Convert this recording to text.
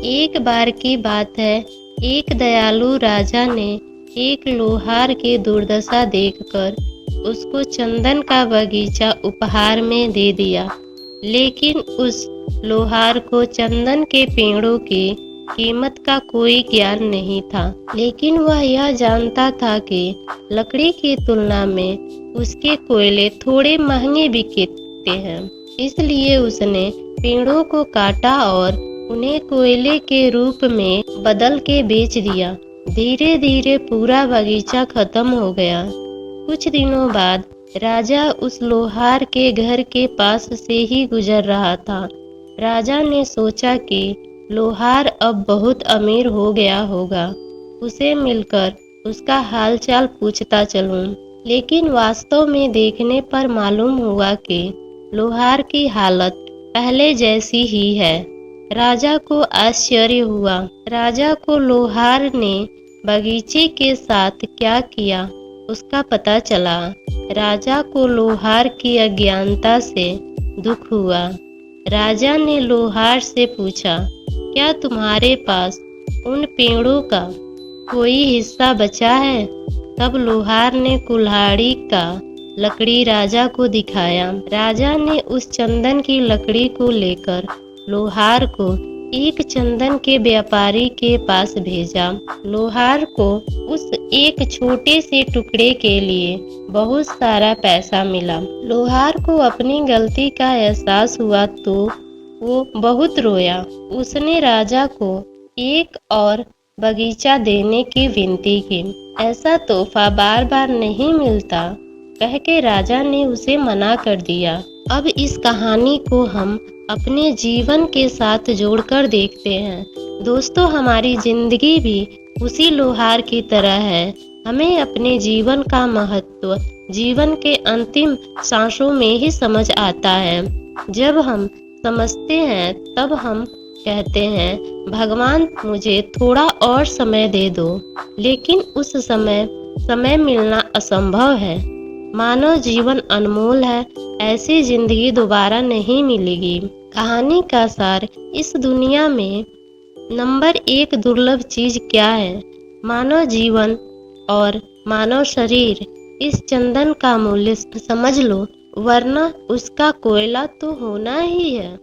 एक बार की बात है, एक दयालु राजा ने एक लोहार की दुर्दशा देखकर उसको चंदन का बगीचा उपहार में दे दिया। लेकिन उस लोहार को चंदन के पेड़ों की कीमत का कोई ज्ञान नहीं था। लेकिन वह यह जानता था कि लकड़ी की तुलना में उसके कोयले थोड़े महंगे बिकते हैं। इसलिए उसने पेड़ों को काटा और उन्हें कोयले के रूप में बदल के बेच दिया। धीरे धीरे पूरा बगीचा खत्म हो गया। कुछ दिनों बाद राजा उस लोहार के घर के पास से ही गुजर रहा था। राजा ने सोचा कि लोहार अब बहुत अमीर हो गया होगा, उसे मिलकर उसका हालचाल पूछता चलूं। लेकिन वास्तव में देखने पर मालूम हुआ कि लोहार की हालत पहले जैसी ही है। राजा को आश्चर्य हुआ। राजा को लोहार ने बगीचे के साथ क्या किया उसका पता चला। राजा को लोहार की अज्ञानता से दुख हुआ। राजा ने लोहार से पूछा, क्या तुम्हारे पास उन पेड़ों का कोई हिस्सा बचा है? तब लोहार ने कुल्हाड़ी का लकड़ी राजा को दिखाया। राजा ने उस चंदन की लकड़ी को लेकर लोहार को एक चंदन के व्यापारी के पास भेजा। लोहार को उस एक छोटे से टुकड़े के लिए बहुत सारा पैसा मिला। लोहार को अपनी गलती का एहसास हुआ तो वो बहुत रोया। उसने राजा को एक और बगीचा देने की विनती की। ऐसा तोहफा बार बार नहीं मिलता, कह के राजा ने उसे मना कर दिया। अब इस कहानी को हम अपने जीवन के साथ जोड़कर देखते हैं। दोस्तों, हमारी जिंदगी भी उसी लोहार की तरह है। हमें अपने जीवन का महत्व जीवन के अंतिम सांसों में ही समझ आता है। जब हम समझते हैं तब हम कहते हैं, भगवान मुझे थोड़ा और समय दे दो। लेकिन उस समय मिलना असंभव है। मानव जीवन अनमोल है, ऐसी जिंदगी दोबारा नहीं मिलेगी। कहानी का सार, इस दुनिया में नंबर 1 दुर्लभ चीज क्या है? मानव जीवन और मानव शरीर। इस चंदन का मूल्य समझ लो, वरना उसका कोयला तो होना ही है।